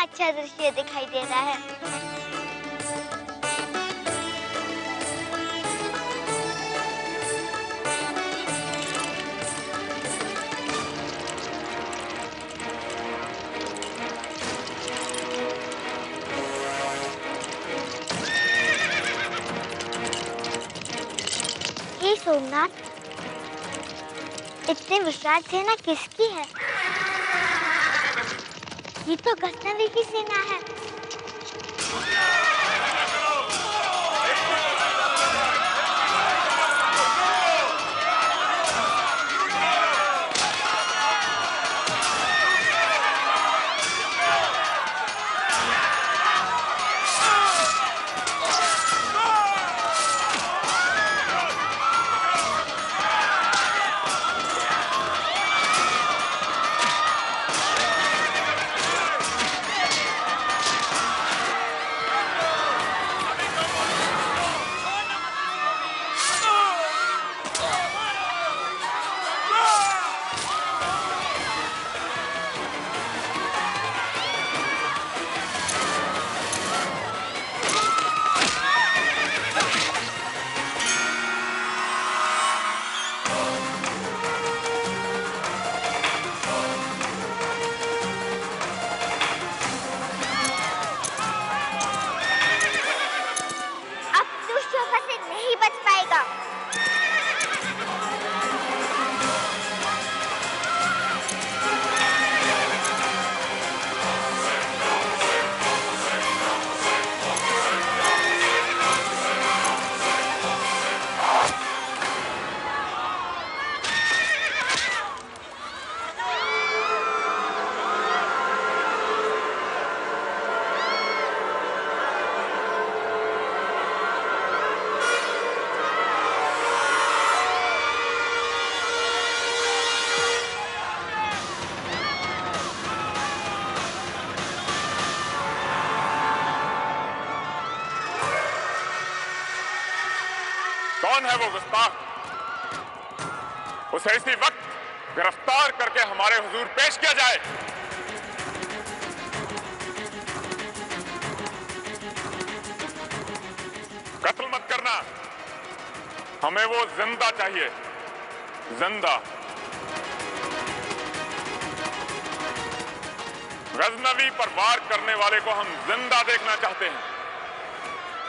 अच्छा दृश्य दिखाई दे रहा है। हे सोमनाथ, इतनी विशाल सेना किसकी है? ये तो गजनवी की सेना है। कौन है वो गुस्ताख? उसे इसी वक्त गिरफ्तार करके हमारे हुजूर पेश किया जाए। कत्ल मत करना, हमें वो जिंदा चाहिए, जिंदा। गजनवी पर वार करने वाले को हम जिंदा देखना चाहते हैं,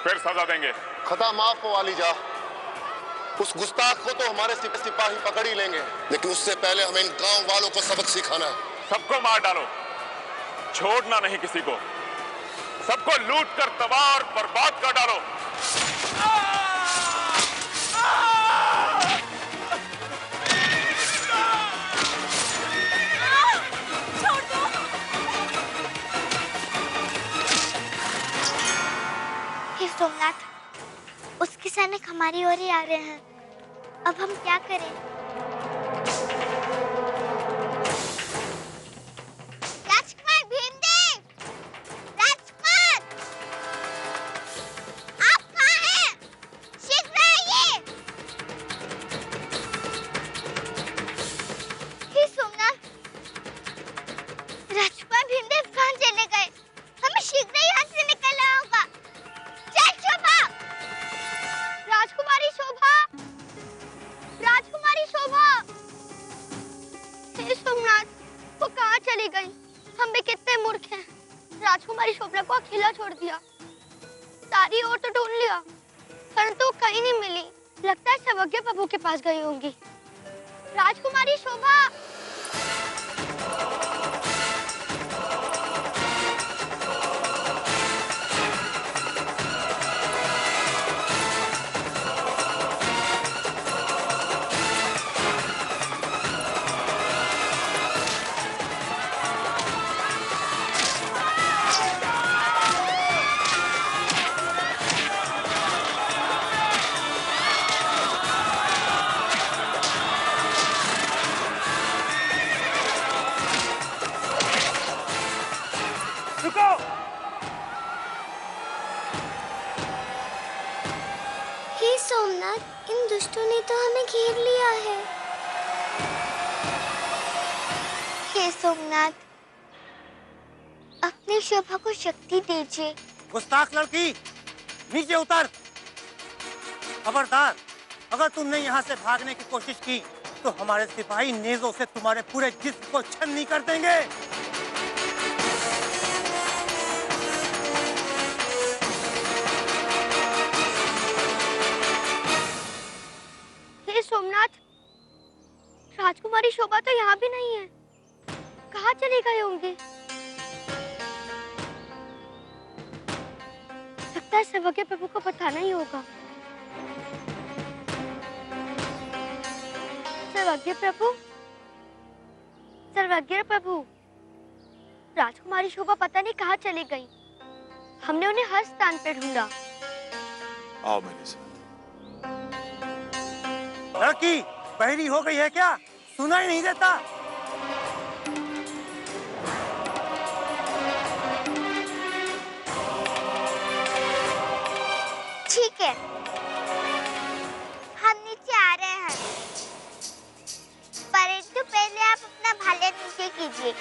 फिर सजा देंगे। खता माफ हो वाली जा, उस गुस्ताख को तो हमारे सिपाही पकड़ ही लेंगे, लेकिन उससे पहले हमें इन गांव वालों को सबक सिखाना है। सबको मार डालो, छोड़ना नहीं किसी को। सबको लूट कर तबाह और बर्बाद कर डालो। हे सोमनाथ, उसके सैनिक हमारी ओर ही आ रहे हैं। अब हम क्या करें? राजकुमार भीमदेव! राजकुमार! आप कहाँ हैं? शीघ्र आइए! हे सोमनाथ, राजकुमार भीमदेव कहाँ चले गए? हमें शीघ्र ही यहाँ से निकलना होगा। जय शोभा! राजकुमारी शोभा! राजकुमारी शोभा! हे सोमनाथ, वो कहाँ चली गई? हम भी कितने मूर्ख हैं। राजकुमारी शोभा को अकेला छोड़ दिया। सारी ओर तो ढूंढ लिया, परंतु कहीं नहीं मिली। लगता है सर्वज्ञ प्रभु के पास गई होंगी। राजकुमारी शोभा! हे सोमनाथ, इन दुष्टों ने तो हमें घेर लिया है। हे सोमनाथ, अपनी शोभा को शक्ति दीजिए। गुस्ताख लड़की, नीचे उतर। खबरदार, अगर तुमने यहाँ से भागने की कोशिश की तो हमारे सिपाही नेजों से तुम्हारे पूरे जिस्म को छन्नी कर देंगे। हे सोमनाथ, राजकुमारी शोभा तो यहाँ भी नहीं है। कहाँ चले गए होंगे? लगता है सर्वज्ञ प्रभु को बताना ही होगा। सर्वज्ञ प्रभु, सर्वज्ञ प्रभु, राजकुमारी शोभा पता नहीं कहाँ चली गई। हमने उन्हें हर स्थान पे ढूंढा। आओ मेरे साथ। लड़की बहरी हो गई है क्या? सुनाई नहीं देता? ठीक है, हम नीचे आ रहे हैं, परंतु पहले आप अपना भाला नीचे कीजिए।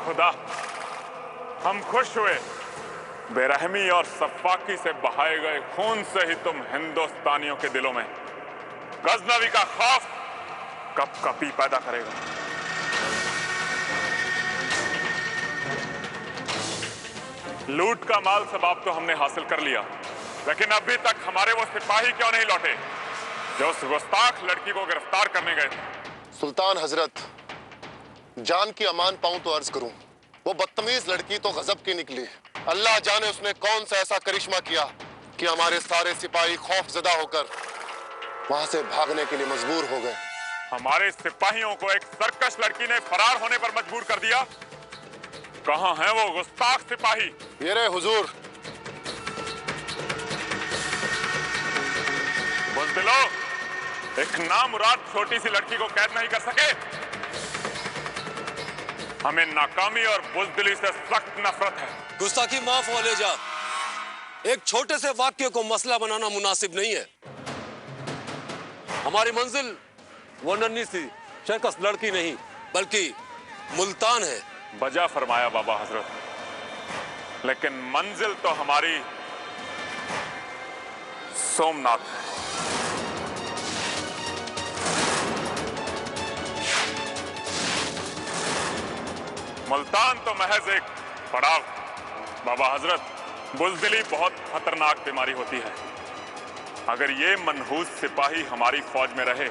खुदा, हम खुश हुए। बेरहमी और सफाकी से बहाए गए खून से ही तुम हिंदुस्तानियों के दिलों में गजनवी का खौफ कपकपी पैदा करेगा। लूट का माल सबाब तो हमने हासिल कर लिया, लेकिन अभी तक हमारे वो सिपाही क्यों नहीं लौटे जो उस गुस्ताख लड़की को गिरफ्तार करने गए थे? सुल्तान हजरत, जान की अमान पाऊं तो अर्ज करूं, वो बदतमीज लड़की तो गजब की निकली। अल्लाह जाने उसने कौन सा ऐसा करिश्मा किया कि हमारे सारे सिपाही खौफजदा होकर वहां से भागने के लिए मजबूर हो गए। हमारे सिपाहियों को एक सरकश लड़की ने फरार होने पर मजबूर कर दिया। कहां है वो गुस्ताख सिपाही? ये रहे हुजूर। बुज़दिलो, एक नामुराद छोटी सी लड़की को कैद नहीं कर सके। हमें नाकामी और बुज़दिली से सख्त नफरत है। गुस्ताखी माफ हो ले जा। एक छोटे से वाक्य को मसला बनाना मुनासिब नहीं है। हमारी मंजिल वो नन्ही सी शर्कस लड़की नहीं बल्कि मुल्तान है। बजा फरमाया बाबा हजरत, लेकिन मंजिल तो हमारी सोमनाथ है। मुल्तान तो महज एक पड़ाव। बाबा हजरत, बुज़दिली बहुत खतरनाक बीमारी होती है। अगर ये मनहूस सिपाही हमारी फौज में रहे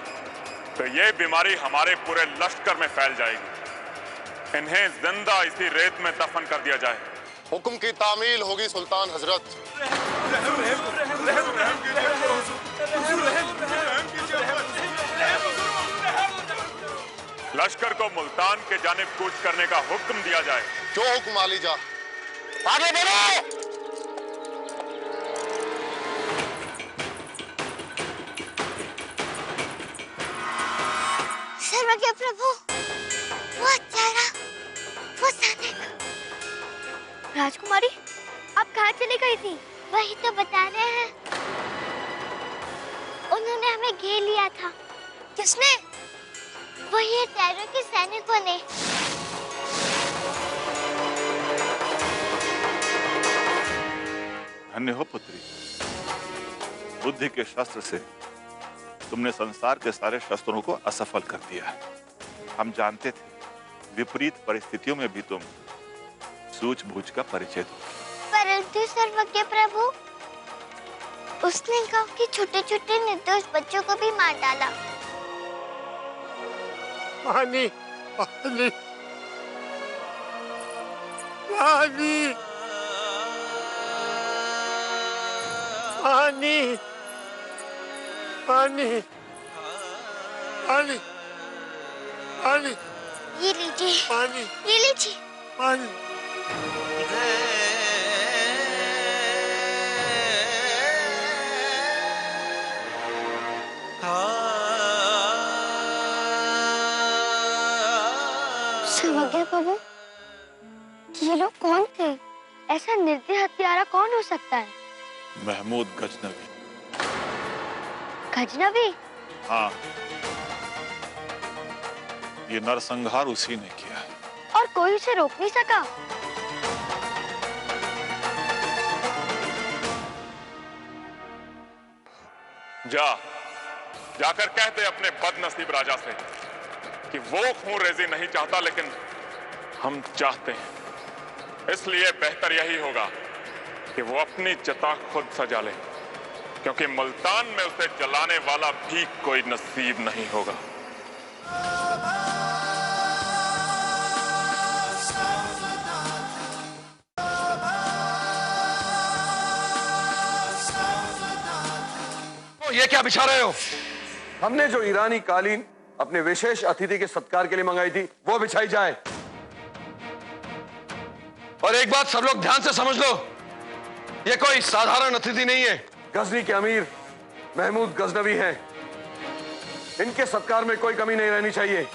तो ये बीमारी हमारे पूरे लश्कर में फैल जाएगी। इन्हें जिंदा इसी रेत में दफन कर दिया जाए। हुक्म की तामील होगी सुल्तान हजरत। लश्कर को मुल्तान के जानिब कूच करने का हुक्म दिया जाए। जो हुक्म आली जा। आगे बढ़ो। सर्वज्ञ प्रभु, वो हत्यारा, वो सैनिक। राजकुमारी, आप कहाँ चली गई थी? वही तो बता रहे हैं। उन्होंने हमें घेर लिया था। किसने? वही हत्यारों के सैनिकों ने। धन्य हो पुत्री। बुद्धि के शस्त्र से तुमने संसार के सारे शस्त्रों को असफल कर दिया है। हम जानते थे विपरीत परिस्थितियों में भी तुम सूझबूझ का परिचय दो। परंतु सर्वज्ञ प्रभु, उसने गांव के छोटे छोटे निर्दोष बच्चों को भी मार डाला। पानी पानी पानी पानी पानी पानी पानी, ये लीजिए पानी, ये लीजिए पानी। सर्वज्ञ प्रभु, ये लोग कौन थे? ऐसा निर्दयी हत्यारा कौन हो सकता है? महमूद गजनवी। गजनवी? हाँ, ये नरसंहार उसी ने किया है। और कोई उसे रोक नहीं सका? जाकर कहते अपने बदनसीब राजा से कि वो खून रेजी नहीं चाहता, लेकिन हम चाहते हैं। इसलिए बेहतर यही होगा कि वो अपनी चिता खुद सजा ले, क्योंकि मुल्तान में उसे जलाने वाला भी कोई नसीब नहीं होगा। ये क्या बिछा रहे हो? हमने जो ईरानी कालीन अपने विशेष अतिथि के सत्कार के लिए मंगाई थी वो बिछाई जाए। और एक बात सब लोग ध्यान से समझ लो, ये कोई साधारण अतिथि नहीं है। गजनी के अमीर महमूद गजनवी हैं। इनके सत्कार में कोई कमी नहीं रहनी चाहिए।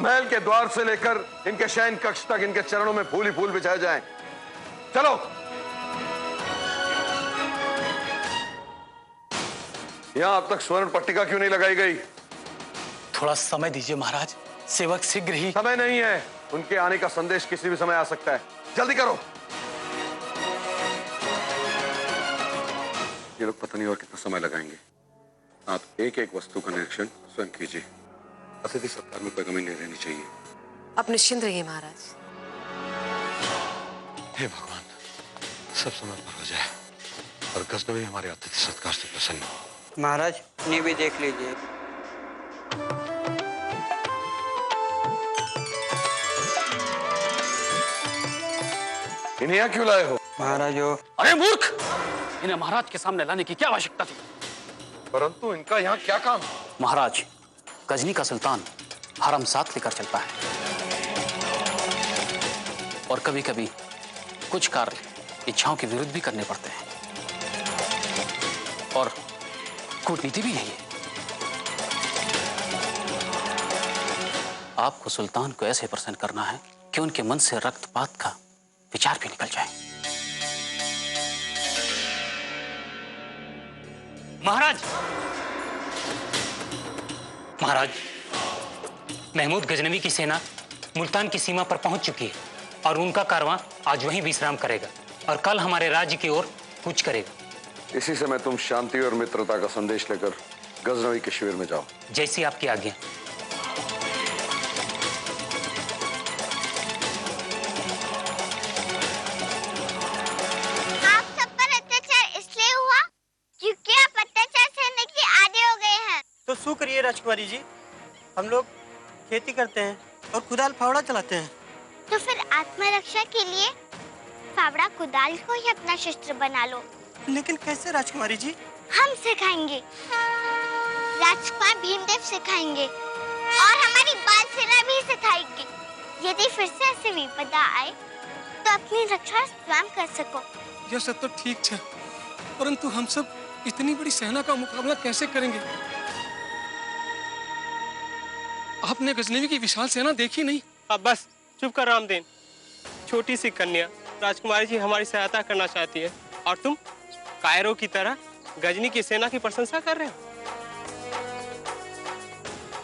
महल के द्वार से लेकर इनके शयन कक्ष तक इनके चरणों में फूल ही फूल बिछाए जाएं। चलो। यहां अब तक स्वर्ण पट्टिका क्यों नहीं लगाई गई? थोड़ा समय दीजिए महाराज, सेवक शीघ्र ही। समय नहीं है, उनके आने का संदेश किसी भी समय आ सकता है। जल्दी करो। ये लोग पता नहीं और कितना समय लगाएंगे। आप एक एक वस्तु का निरीक्षण स्वयं कीजिए। अतिथि सत्कार में कोई कमी नहीं रहनी चाहिए। आप निश्चिंत रहिए महाराज। हे भगवान, सब समय पर हो जाए और गजनवी हमारे अतिथि सत्कार से प्रसन्न हो। महाराज, इन्हें भी देख लीजिए। इन्हें यहाँ क्यों लाए हो? महाराज अरे मूर्ख, इन्हें महाराज के सामने लाने की क्या आवश्यकता थी? परंतु इनका यहाँ क्या काम? महाराज, गजनी का सुल्तान हरम साथ लेकर चलता है और कभी कभी कुछ कार्य इच्छाओं के विरुद्ध भी करने पड़ते हैं और कूटनीति भी यही है। आपको सुल्तान को ऐसे प्रसन्न करना है कि उनके मन से रक्तपात का विचार भी निकल जाए। महाराज, महाराज, महमूद गजनवी की सेना मुल्तान की सीमा पर पहुंच चुकी है और उनका कारवां आज वहीं विश्राम करेगा और कल हमारे राज्य की ओर कूच करेगा। इसी समय तुम शांति और मित्रता का संदेश लेकर गजनवी के शिविर में जाओ। जैसी आपकी आज्ञा। आप सब पर अत्याचार इसलिए हुआ क्योंकि आप अत्याचार सहने के आदी हो गए हैं। तो शू करिए राजकुमारी जी, हम लोग खेती करते हैं और कुदाल फावड़ा चलाते हैं। तो फिर आत्मरक्षा के लिए फावड़ा कुदाल को ही अपना शस्त्र बना लो। लेकिन कैसे राजकुमारी जी? हम सिखाएंगे, राजकुमार भीमदेव सिखाएंगे और हमारी बाल सेना भी सिखाएगी। यदि फिर से ऐसी विपदा आए तो अपनी रक्षा स्वयं कर सको। यह सब तो ठीक है, परंतु हम सब इतनी बड़ी सेना का मुकाबला कैसे करेंगे? आपने गजनवी की विशाल सेना देखी नहीं? अब बस चुप कर रामदेन। छोटी सी कन्या राजकुमारी जी हमारी सहायता करना चाहती है और तुम कायरों की तरह गजनी की सेना की प्रशंसा कर रहे हो।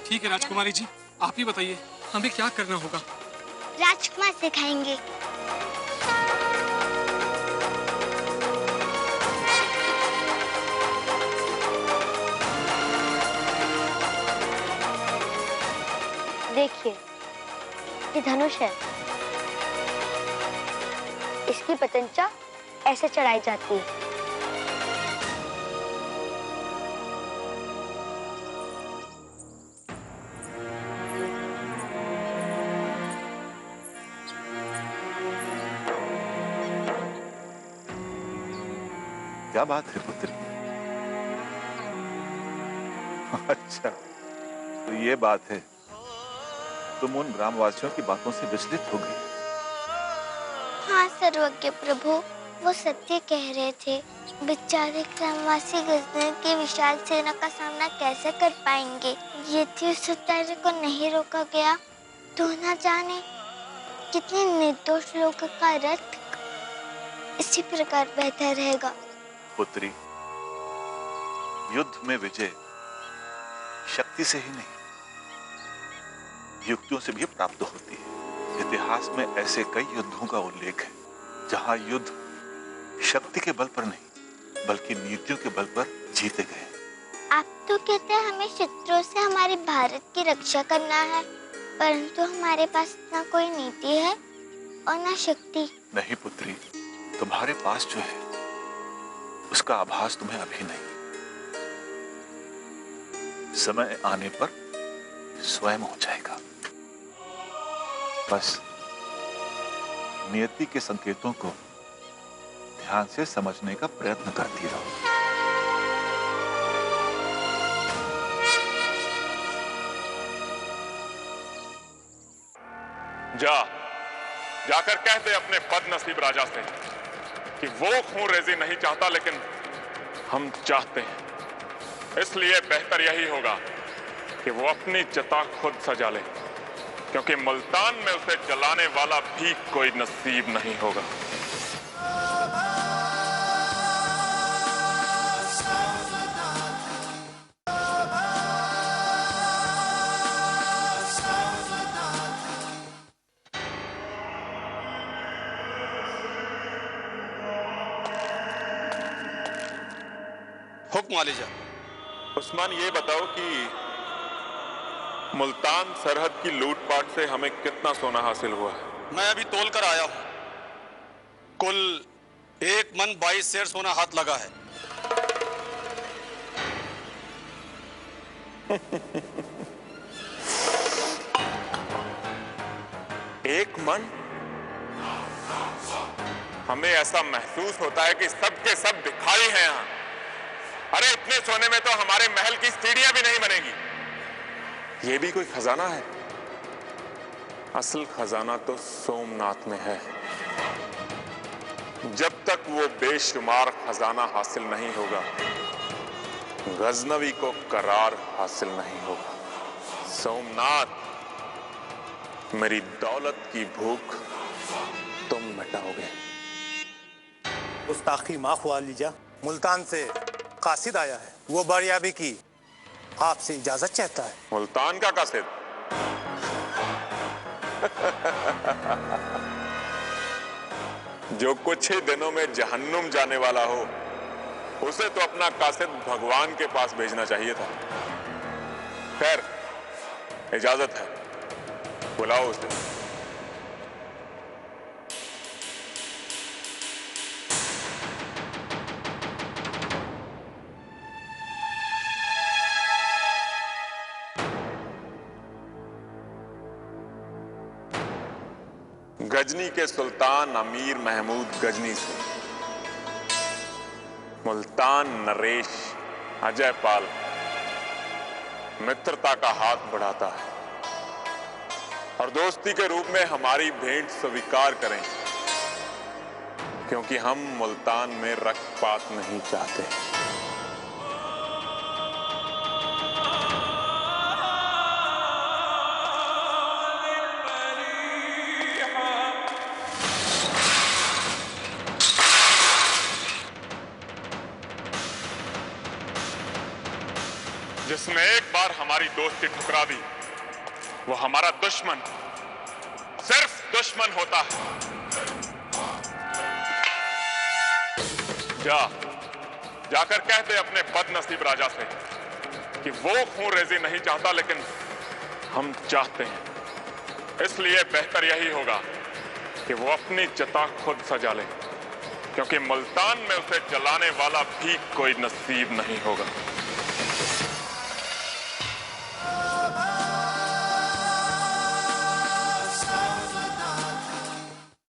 ठीक है राजकुमारी जी, आप ही बताइए हमें क्या करना होगा? राजकुमार सिखाएंगे। ये धनुष है। इसकी पतंचा ऐसे चढ़ाई जाती है। क्या बात है पुत्री? अच्छा, तो ये बात है, तुम उन ग्रामवासियों की बातों से विचलित हो गई। हाँ सर्वज्ञ प्रभु, वो सत्य कह रहे थे। बेचारे ग्रामवासी गजनी की विशाल सेना का सामना कैसे कर पाएंगे? यदि उस सत्याग्रह को नहीं रोका गया तो न जाने कितने निर्दोष लोगों का रक्त इसी प्रकार बहता रहेगा। पुत्री, युद्ध में विजय शक्ति से ही नहीं, युक्तियों से भी प्राप्त होती है। इतिहास में ऐसे कई युद्धों का उल्लेख है जहां युद्ध शक्ति के बल पर नहीं बल्कि नीतियों के बल पर जीते गए। आप तो कहते हैं हमें शत्रुओं से हमारे भारत की रक्षा करना है, परंतु हमारे पास ना कोई नीति है और ना शक्ति। नहीं पुत्री, तुम्हारे पास जो है उसका आभास तुम्हें अभी नहीं, समय आने पर स्वयं हो जाएगा। बस नियति के संकेतों को ध्यान से समझने का प्रयत्न करती रहो। जाकर कह दे अपने बदनसीब राजा से कि वो खून रेजी नहीं चाहता, लेकिन हम चाहते हैं। इसलिए बेहतर यही होगा कि वो अपनी चिता खुद सजा ले, क्योंकि मुल्तान में उसे जलाने वाला भी कोई नसीब नहीं होगा। हुक्म वालिजा। उस्मान, ये बताओ कि मुल्तान सरहद की लूटपाट से हमें कितना सोना हासिल हुआ है? मैं अभी तोल कर आया हूं। कुल 1 मन 22 सेर सोना हाथ लगा है। एक मन? हमें ऐसा महसूस होता है कि सब के सब भिखारी हैं यहां। अरे इतने सोने में तो हमारे महल की सीढ़ियां भी नहीं बनेगी। ये भी कोई खजाना है? असल खजाना तो सोमनाथ में है। जब तक वो बेशुमार खजाना हासिल नहीं होगा, गजनवी को करार हासिल नहीं होगा। सोमनाथ, मेरी दौलत की भूख तुम मिटाओगे। गुस्ताखी माफ हुआ लीजा। मुल्तान से कासिद आया है, वो बारियाबी की आपसे इजाजत चाहता है। मुल्तान का कासिद? जो कुछ ही दिनों में जहन्नुम जाने वाला हो, उसे तो अपना कासिद भगवान के पास भेजना चाहिए था। खैर, इजाजत है, बुलाओ उसे। गजनी के सुल्तान अमीर महमूद गजनी से मुल्तान नरेश अजयपाल मित्रता का हाथ बढ़ाता है और दोस्ती के रूप में हमारी भेंट स्वीकार करें, क्योंकि हम मुल्तान में रक्तपात नहीं चाहते। जिसने एक बार हमारी दोस्ती ठुकरा दी, वो हमारा दुश्मन, सिर्फ दुश्मन होता है। जाकर कह दे अपने बदनसीब राजा से कि वो खून रेजी नहीं चाहता, लेकिन हम चाहते हैं। इसलिए बेहतर यही होगा कि वो अपनी चिता खुद सजा ले, क्योंकि मुल्तान में उसे जलाने वाला भी कोई नसीब नहीं होगा।